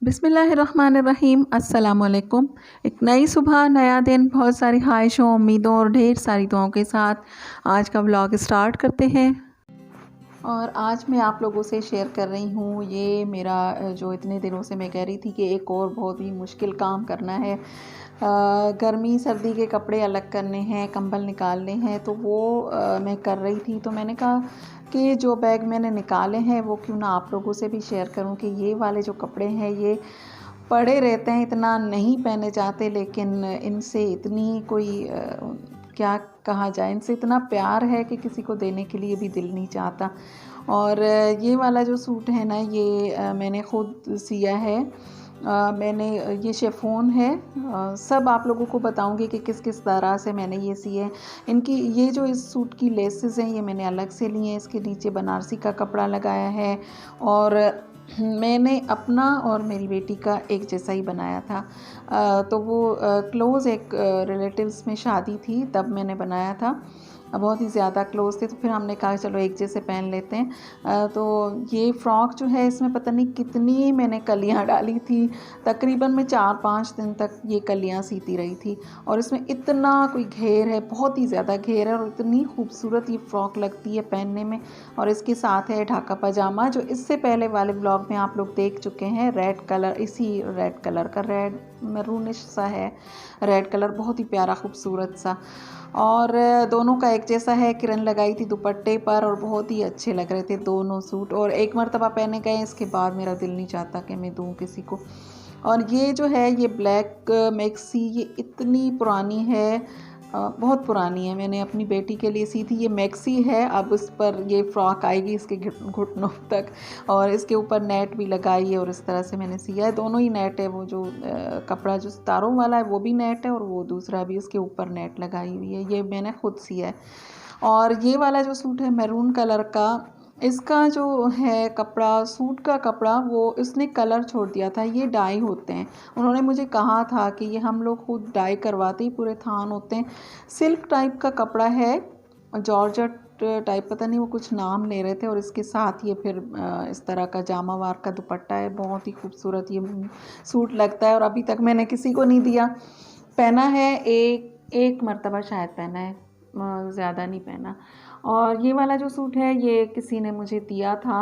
बिस्मिल्लाहिर्रहमानिर्रहीम। अस्सलामुअलैकुम। एक नई सुबह, नया दिन, बहुत सारी ख्वाहिशों, उम्मीदों और ढेर सारी दुआओं के साथ आज का व्लॉग स्टार्ट करते हैं। और आज मैं आप लोगों से शेयर कर रही हूँ ये मेरा जो इतने दिनों से मैं कह रही थी कि एक और बहुत ही मुश्किल काम करना है। गर्मी सर्दी के कपड़े अलग करने हैं, कंबल निकालने हैं, तो वो मैं कर रही थी। तो मैंने कहा कि जो बैग मैंने निकाले हैं वो क्यों ना आप लोगों से भी शेयर करूं कि ये वाले जो कपड़े हैं ये पड़े रहते हैं, इतना नहीं पहने जाते, लेकिन इनसे इतनी कोई क्या कहा जाए, इनसे इतना प्यार है कि किसी को देने के लिए भी दिल नहीं चाहता। और ये वाला जो सूट है ना, ये मैंने ख़ुद सिया है। मैंने ये शिफॉन है। सब आप लोगों को बताऊंगी कि किस किस तरह से मैंने ये सिए हैं। इनकी ये जो इस सूट की लेसेस हैं ये मैंने अलग से लिए हैं। इसके नीचे बनारसी का कपड़ा लगाया है और मैंने अपना और मेरी बेटी का एक जैसा ही बनाया था। तो वो क्लोज़ एक रिलेटिव्स में शादी थी तब मैंने बनाया था। बहुत ही ज़्यादा क्लोज़ थे, तो फिर हमने कहा चलो एक जैसे पहन लेते हैं। तो ये फ़्रॉक जो है इसमें पता नहीं कितनी मैंने कलियां डाली थी। तकरीबन मैं 4-5 दिन तक ये कलियां सीती रही थी। और इसमें इतना कोई घेर है, बहुत ही ज़्यादा घेर है, और इतनी खूबसूरत ये फ़्रॉक लगती है पहनने में। और इसके साथ है ढाका पजामा, जो इससे पहले वाले ब्लॉग में आप लोग देख चुके हैं। रेड कलर, इसी रेड कलर का, रेड मैरूनिश सा है रेड कलर, बहुत ही प्यारा खूबसूरत सा। और दोनों का एक जैसा है। किरण लगाई थी दुपट्टे पर और बहुत ही अच्छे लग रहे थे दोनों सूट। और एक मर्तबा पहने गए, इसके बाद मेरा दिल नहीं चाहता कि मैं दूँ किसी को। और ये जो है ये ब्लैक मैक्सी, ये इतनी पुरानी है, बहुत पुरानी है। मैंने अपनी बेटी के लिए सी थी। ये मैक्सी है, अब इस पर ये फ़्रॉक आएगी इसके घुटनों तक, और इसके ऊपर नेट भी लगाई है और इस तरह से मैंने सिया है। दोनों ही नेट है, वो जो कपड़ा जो सितारों वाला है वो भी नेट है और वो दूसरा भी इसके ऊपर नेट लगाई हुई है। ये मैंने खुद सिया है। और ये वाला जो सूट है मैरून कलर का, इसका जो है कपड़ा, सूट का कपड़ा, वो इसने कलर छोड़ दिया था। ये डाई होते हैं, उन्होंने मुझे कहा था कि ये हम लोग खुद डाई करवाते ही पूरे थान होते हैं। सिल्क टाइप का कपड़ा है, जॉर्जेट टाइप, पता नहीं वो कुछ नाम ले रहे थे। और इसके साथ ये फिर इस तरह का जामावार का दुपट्टा है। बहुत ही खूबसूरत ये सूट लगता है और अभी तक मैंने किसी को नहीं दिया। पहना है एक मर्तबा शायद पहना है, ज़्यादा नहीं पहना। और ये वाला जो सूट है ये किसी ने मुझे दिया था,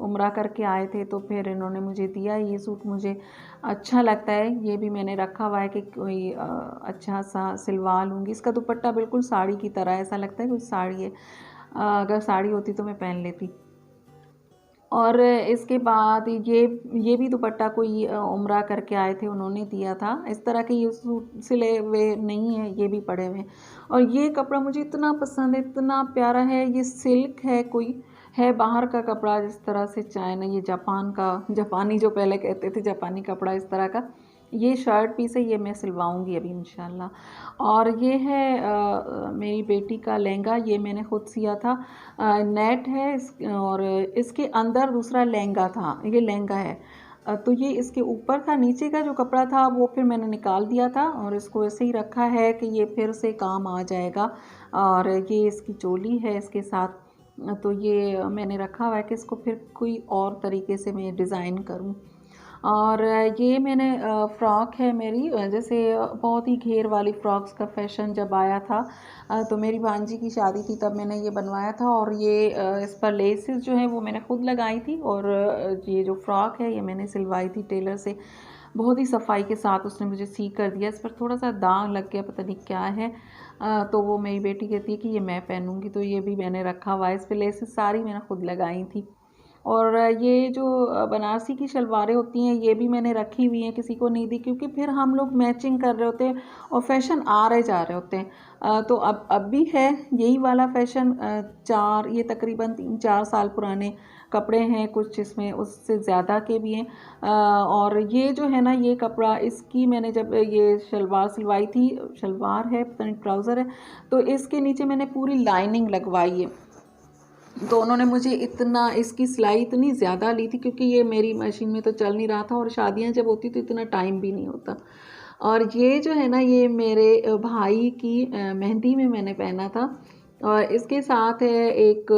उम्रा करके आए थे तो फिर इन्होंने मुझे दिया। ये सूट मुझे अच्छा लगता है, ये भी मैंने रखा हुआ है कि कोई अच्छा सा सिलवा लूँगी। इसका दुपट्टा बिल्कुल साड़ी की तरह, ऐसा लगता है कुछ साड़ी है। अगर साड़ी होती तो मैं पहन लेती। और इसके बाद ये भी दुपट्टा कोई उम्रा करके आए थे, उन्होंने दिया था। इस तरह के ये सूट सिले हुए नहीं हैं, ये भी पड़े हुए हैं। और ये कपड़ा मुझे इतना पसंद है, इतना प्यारा है। ये सिल्क है, कोई है बाहर का कपड़ा, जिस तरह से चाइना, ये जापान का, जापानी जो पहले कहते थे जापानी कपड़ा, इस तरह का। ये शर्ट पीस है, ये मैं सिलवाऊंगी अभी इंशाल्लाह। और ये है मेरी बेटी का लहंगा, ये मैंने खुद सिया था। नेट है और इसके अंदर दूसरा लहंगा था, ये लहंगा है। तो ये इसके ऊपर था, नीचे का जो कपड़ा था वो फिर मैंने निकाल दिया था और इसको ऐसे ही रखा है कि ये फिर से काम आ जाएगा। और ये इसकी चोली है इसके साथ। तो ये मैंने रखा हुआ है कि इसको फिर कोई और तरीके से मैं डिज़ाइन करूँ। और ये मैंने फ़्रॉक है मेरी, जैसे बहुत ही घेर वाली फ़्रॉक्स का फ़ैशन जब आया था, तो मेरी भांजी की शादी थी तब मैंने ये बनवाया था। और ये इस पर लेसेस जो हैं वो मैंने खुद लगाई थी। और ये जो फ़्रॉक है ये मैंने सिलवाई थी टेलर से, बहुत ही सफाई के साथ उसने मुझे सी कर दिया। इस पर थोड़ा सा दाग लग गया, पता नहीं क्या है। तो वो मेरी बेटी कहती है कि ये मैं पहनूंगी, तो ये भी मैंने रखा हुआ है। इस पर लेसेस सारी मैंने खुद लगाई थी। और ये जो बनारसी की शलवारें होती हैं ये भी मैंने रखी हुई हैं, किसी को नहीं दी, क्योंकि फिर हम लोग मैचिंग कर रहे होते हैं और फैशन आ रहे जा रहे होते हैं। तो अब भी है यही वाला फैशन। ये तकरीबन 3-4 साल पुराने कपड़े हैं, कुछ इसमें उससे ज़्यादा के भी हैं। और ये जो है ना, ये कपड़ा, इसकी मैंने जब ये शलवार सिलवाई थी, शलवार है पता नहीं ट्राउज़र है, तो इसके नीचे मैंने पूरी लाइनिंग लगवाई है। तो उन्होंने मुझे इतना, इसकी सिलाई इतनी ज़्यादा ली थी, क्योंकि ये मेरी मशीन में तो चल नहीं रहा था और शादियां जब होती तो इतना टाइम भी नहीं होता। और ये जो है ना, ये मेरे भाई की मेहंदी में मैंने पहना था। और इसके साथ है एक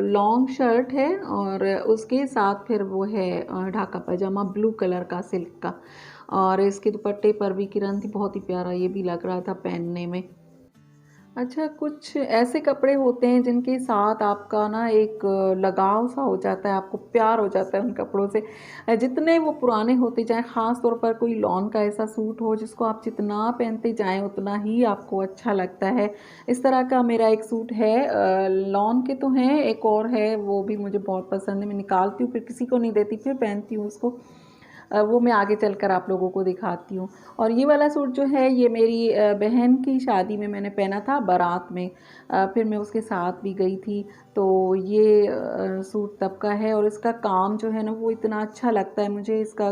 लॉन्ग शर्ट है और उसके साथ फिर वो है ढाका पजामा ब्लू कलर का सिल्क का। और इसके दुपट्टे पर भी किरण थी, बहुत ही प्यारा ये भी लग रहा था पहनने में। अच्छा, कुछ ऐसे कपड़े होते हैं जिनके साथ आपका ना एक लगाव सा हो जाता है, आपको प्यार हो जाता है उन कपड़ों से। जितने वो पुराने होते जाएँ, ख़ास तौर पर कोई लॉन का ऐसा सूट हो जिसको आप जितना पहनते जाएँ उतना ही आपको अच्छा लगता है। इस तरह का मेरा एक सूट है, लॉन के तो हैं, एक और है वो भी मुझे बहुत पसंद है। मैं निकालती हूँ फिर किसी को नहीं देती, फिर पहनती हूँ उसको। वो मैं आगे चलकर आप लोगों को दिखाती हूँ। और ये वाला सूट जो है ये मेरी बहन की शादी में मैंने पहना था बारात में। फिर मैं उसके साथ भी गई थी। तो ये सूट तब का है और इसका काम जो है ना वो इतना अच्छा लगता है मुझे। इसका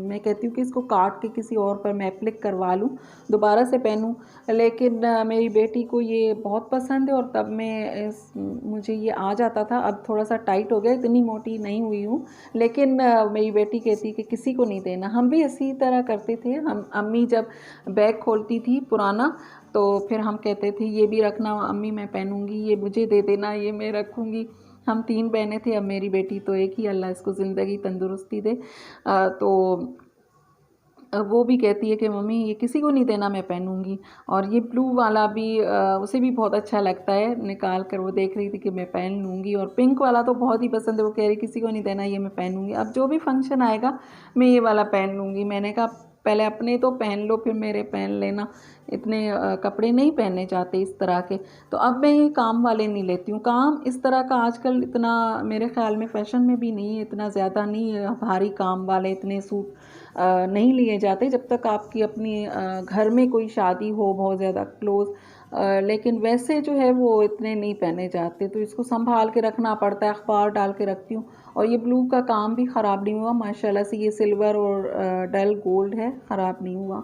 मैं कहती हूँ कि इसको काट के किसी और पर मैं एप्लिक करवा लूँ, दोबारा से पहनूँ। लेकिन मेरी बेटी को ये बहुत पसंद है और तब मैं मुझे ये आ जाता था। अब थोड़ा सा टाइट हो गया, इतनी मोटी नहीं हुई हूँ। लेकिन मेरी बेटी कहती कि किसी को नहीं देना। हम भी इसी तरह करते थे। हम अम्मी जब बैग खोलती थी पुराना तो फिर हम कहते थे ये भी रखना अम्मी, मैं पहनूंगी, ये मुझे दे देना, ये मैं रखूंगी। हम 3 बहनें थे, अब मेरी बेटी तो एक ही, अल्लाह इसको ज़िंदगी तंदुरुस्ती दे। तो वो भी कहती है कि मम्मी ये किसी को नहीं देना, मैं पहनूंगी। और ये ब्लू वाला भी उसे भी बहुत अच्छा लगता है, निकाल कर वो देख रही थी कि मैं पहन लूँगी। और पिंक वाला तो बहुत ही पसंद है, वो कह रही किसी को नहीं देना, ये मैं पहनूंगी। अब जो भी फंक्शन आएगा मैं ये वाला पहन लूँगी। मैंने कहा पहले अपने तो पहन लो फिर मेरे पहन लेना, इतने कपड़े नहीं पहनने चाहते इस तरह के। तो अब मैं ये काम वाले नहीं लेती हूँ। काम इस तरह का आजकल इतना मेरे ख्याल में फ़ैशन में भी नहीं है, इतना ज़्यादा नहीं है, भारी काम वाले इतने सूट नहीं लिए जाते जब तक आपकी अपनी घर में कोई शादी हो बहुत ज़्यादा क्लोज़। लेकिन वैसे जो है वो इतने नहीं पहने जाते, तो इसको संभाल के रखना पड़ता है। अखबार डाल के रखती हूँ। और ये ब्लू का काम भी ख़राब नहीं हुआ माशाल्लाह से, ये सिल्वर और डल गोल्ड है, ख़राब नहीं हुआ।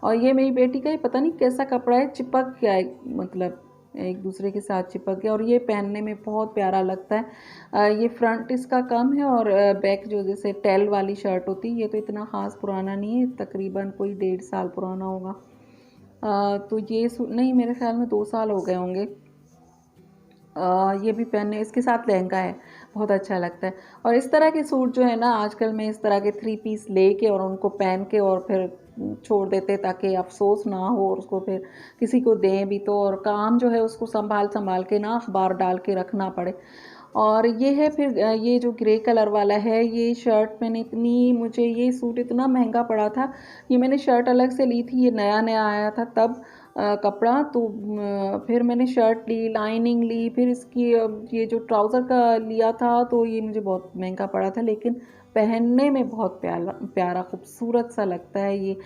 और ये मेरी बेटी का ही पता नहीं कैसा कपड़ा है, चिपक गया है, मतलब एक दूसरे के साथ चिपक गया। और ये पहनने में बहुत प्यारा लगता है। ये फ्रंट इसका कम है और बैक जो जैसे टेल वाली शर्ट होती है, ये तो इतना ख़ास पुराना नहीं है, तकरीबन कोई 1.5 साल पुराना होगा। तो ये नहीं, मेरे ख्याल में 2 साल हो गए होंगे। ये भी पहनने, इसके साथ लहंगा है, बहुत अच्छा लगता है। और इस तरह के सूट जो है ना आजकल मैं इस तरह के 3 पीस लेके और उनको पहन के और फिर छोड़ देते ताकि अफसोस ना हो और उसको फिर किसी को दें भी तो, और काम जो है उसको संभाल संभाल के ना अखबार डाल के रखना पड़े। और ये है फिर ये जो ग्रे कलर वाला है, ये शर्ट मैंने इतनी, मुझे ये सूट इतना महंगा पड़ा था। ये मैंने शर्ट अलग से ली थी, ये नया नया आया था तब कपड़ा। तो फिर मैंने शर्ट ली, लाइनिंग ली, फिर इसकी ये जो ट्राउज़र का लिया था तो ये मुझे बहुत महंगा पड़ा था। लेकिन पहनने में बहुत प्यारा प्यारा खूबसूरत सा लगता है ये।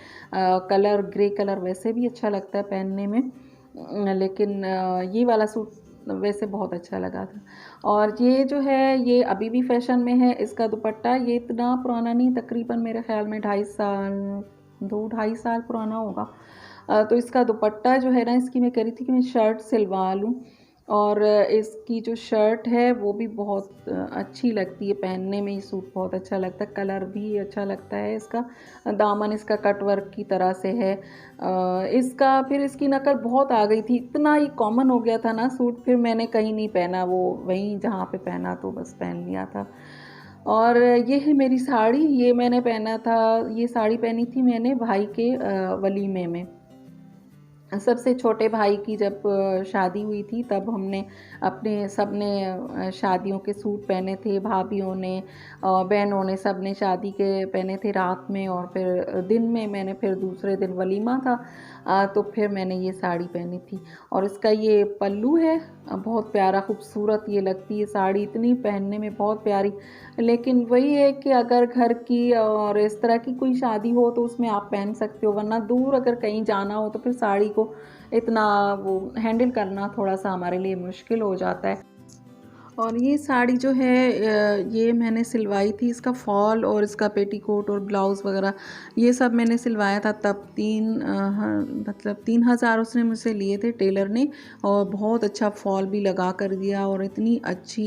कलर ग्रे कलर वैसे भी अच्छा लगता है पहनने में। लेकिन ये वाला सूट वैसे बहुत अच्छा लगा था। और ये जो है ये अभी भी फैशन में है। इसका दुपट्टा ये इतना पुराना नहीं, तकरीबन मेरे ख़्याल में 2.5 साल, 2 ढाई साल पुराना होगा। तो इसका दुपट्टा जो है ना, इसकी मैं कह रही थी कि मैं शर्ट सिलवा लूँ। और इसकी जो शर्ट है वो भी बहुत अच्छी लगती है पहनने में, ये सूट बहुत अच्छा लगता है, कलर भी अच्छा लगता है इसका। दामन इसका कट वर्क की तरह से है। इसका फिर इसकी नकल बहुत आ गई थी, इतना ही कॉमन हो गया था ना सूट, फिर मैंने कहीं नहीं पहना, वो वहीं जहाँ पे पहना तो बस पहन लिया था। और ये है मेरी साड़ी, ये मैंने पहना था, ये साड़ी पहनी थी मैंने भाई के वलीमे में। सबसे छोटे भाई की जब शादी हुई थी तब हमने अपने सबने शादियों के सूट पहने थे, भाभीयों ने बहनों ने सब ने शादी के पहने थे रात में। और फिर दिन में मैंने फिर दूसरे दिन वलीमा था, तो फिर मैंने ये साड़ी पहनी थी। और इसका ये पल्लू है, बहुत प्यारा खूबसूरत ये लगती है साड़ी, इतनी पहनने में बहुत प्यारी। लेकिन वही है कि अगर घर की और इस तरह की कोई शादी हो तो उसमें आप पहन सकते हो, वरना दूर अगर कहीं जाना हो तो फिर साड़ी को इतना वो हैंडल करना थोड़ा सा हमारे लिए मुश्किल हो जाता है। और ये साड़ी जो है ये मैंने सिलवाई थी, इसका फॉल और इसका पेटीकोट और ब्लाउज़ वगैरह ये सब मैंने सिलवाया था तब मतलब 3,000 उसने मुझसे लिए थे टेलर ने, और बहुत अच्छा फॉल भी लगा कर दिया और इतनी अच्छी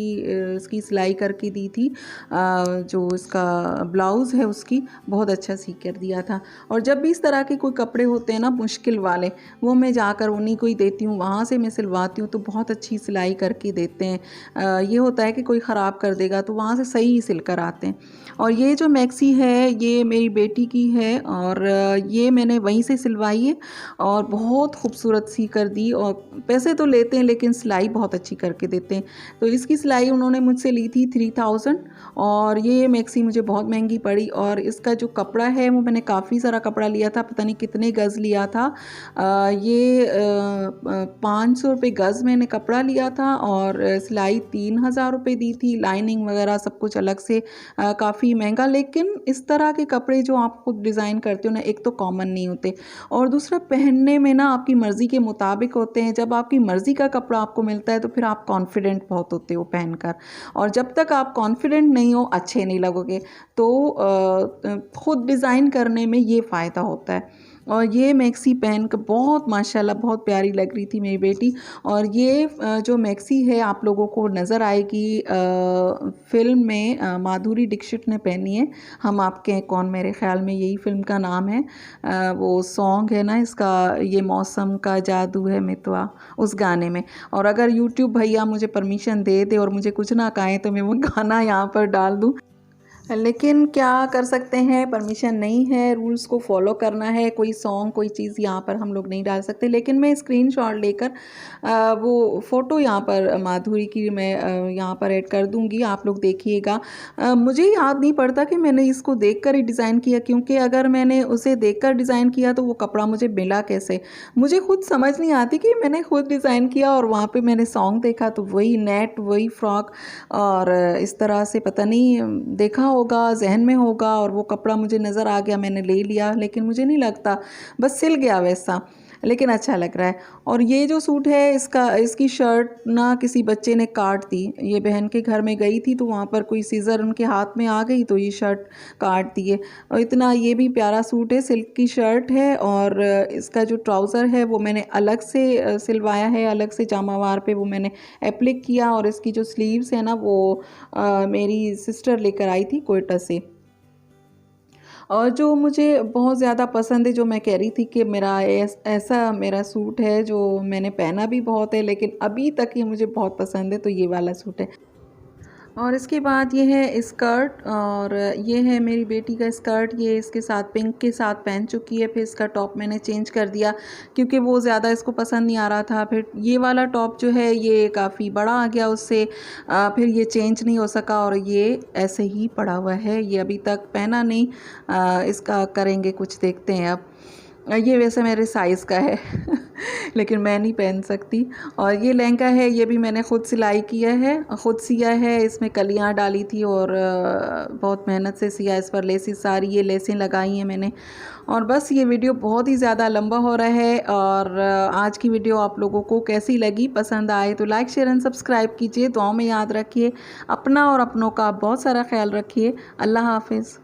इसकी सिलाई करके दी थी। जो इसका ब्लाउज़ है उसकी बहुत अच्छा सी कर दिया था। और जब भी इस तरह के कोई कपड़े होते हैं ना मुश्किल वाले, वो मैं जाकर उन्हीं को ही देती हूँ, वहाँ से मैं सिलवाती हूँ तो बहुत अच्छी सिलाई करके देते हैं। ये होता है कि कोई ख़राब कर देगा तो वहाँ से सही ही सिल कर आते हैं। और ये जो मैक्सी है ये मेरी बेटी की है और ये मैंने वहीं से सिलवाई है और बहुत खूबसूरत सी कर दी। और पैसे तो लेते हैं लेकिन सिलाई बहुत अच्छी करके देते हैं। तो इसकी सिलाई उन्होंने मुझसे ली थी 3,000 और ये मैक्सी मुझे बहुत महंगी पड़ी। और इसका जो कपड़ा है वो मैंने काफ़ी सारा कपड़ा लिया था, पता नहीं कितने गज़ लिया था। ये 500 रुपये गज़ मैंने कपड़ा लिया था और सिलाई 3,000 रुपये दी थी, लाइनिंग वगैरह सब कुछ अलग से। काफ़ी महंगा, लेकिन इस तरह के कपड़े जो आप खुद डिज़ाइन करते हो ना, एक तो कॉमन नहीं होते और दूसरा पहनने में ना आपकी मर्ज़ी के मुताबिक होते हैं। जब आपकी मर्ज़ी का कपड़ा आपको मिलता है तो फिर आप कॉन्फिडेंट बहुत होते हो पहनकर, और जब तक आप कॉन्फिडेंट नहीं हो अच्छे नहीं लगोगे। तो खुद डिज़ाइन करने में ये फ़ायदा होता है। और ये मैक्सी पहन कर बहुत माशाल्लाह बहुत प्यारी लग रही थी मेरी बेटी। और ये जो मैक्सी है आप लोगों को नज़र आएगी फ़िल्म में, माधुरी दीक्षित ने पहनी है, हम आपके हैं कौन, मेरे ख़्याल में यही फ़िल्म का नाम है। वो सॉन्ग है ना इसका, ये मौसम का जादू है मितवा, उस गाने में। और अगर यूट्यूब भैया मुझे परमिशन दे दे और मुझे कुछ ना कहें तो मैं वो गाना यहाँ पर डाल दूँ, लेकिन क्या कर सकते हैं, परमिशन नहीं है, रूल्स को फॉलो करना है। कोई सॉन्ग कोई चीज़ यहाँ पर हम लोग नहीं डाल सकते। लेकिन मैं स्क्रीनशॉट लेकर वो फ़ोटो यहाँ पर माधुरी की मैं यहाँ पर ऐड कर दूँगी, आप लोग देखिएगा। मुझे याद नहीं पड़ता कि मैंने इसको देखकर ही डिज़ाइन किया, क्योंकि अगर मैंने उसे देखकर डिज़ाइन किया तो वो कपड़ा मुझे मिला कैसे, मुझे खुद समझ नहीं आती कि मैंने खुद डिज़ाइन किया और वहाँ पे मैंने सॉन्ग देखा तो वही नेट वही फ्रॉक, और इस तरह से पता नहीं देखा होगा, जहन में होगा और वो कपड़ा मुझे नज़र आ गया, मैंने ले लिया। लेकिन मुझे नहीं लगता, बस सिल गया वैसा, लेकिन अच्छा लग रहा है। और ये जो सूट है इसकी शर्ट ना किसी बच्चे ने काट दी। ये बहन के घर में गई थी तो वहाँ पर कोई सीज़र उनके हाथ में आ गई तो ये शर्ट काट दिए। और इतना ये भी प्यारा सूट है, सिल्क की शर्ट है और इसका जो ट्राउज़र है वो मैंने अलग से सिलवाया है, अलग से जामावार पे वो मैंने एप्लिक किया। और इसकी जो स्लीव्स है ना वो मेरी सिस्टर लेकर आई थी कोयटा से। और जो मुझे बहुत ज़्यादा पसंद है, जो मैं कह रही थी कि मेरा ऐसा मेरा सूट है जो मैंने पहना भी बहुत है लेकिन अभी तक ये मुझे बहुत पसंद है, तो ये वाला सूट है। और इसके बाद ये है स्कर्ट, और ये है मेरी बेटी का स्कर्ट, ये इसके साथ पिंक के साथ पहन चुकी है। फिर इसका टॉप मैंने चेंज कर दिया क्योंकि वो ज़्यादा इसको पसंद नहीं आ रहा था। फिर ये वाला टॉप जो है ये काफ़ी बड़ा आ गया उससे, फिर ये चेंज नहीं हो सका और ये ऐसे ही पड़ा हुआ है, ये अभी तक पहना नहीं। इसका करेंगे कुछ, देखते हैं अब। ये वैसे मेरे साइज़ का है लेकिन मैं नहीं पहन सकती। और ये लहंगा है, ये भी मैंने ख़ुद सिलाई किया है, ख़ुद सिया है। इसमें कलियाँ डाली थी और बहुत मेहनत से सिया। इस पर लेसेस, सारी ये लेसें लगाई हैं मैंने। और बस ये वीडियो बहुत ही ज़्यादा लंबा हो रहा है। और आज की वीडियो आप लोगों को कैसी लगी, पसंद आए तो लाइक शेयर एंड सब्सक्राइब कीजिए। दुआओं में याद रखिए अपना और अपनों का बहुत सारा ख्याल रखिए। अल्लाह हाफिज़।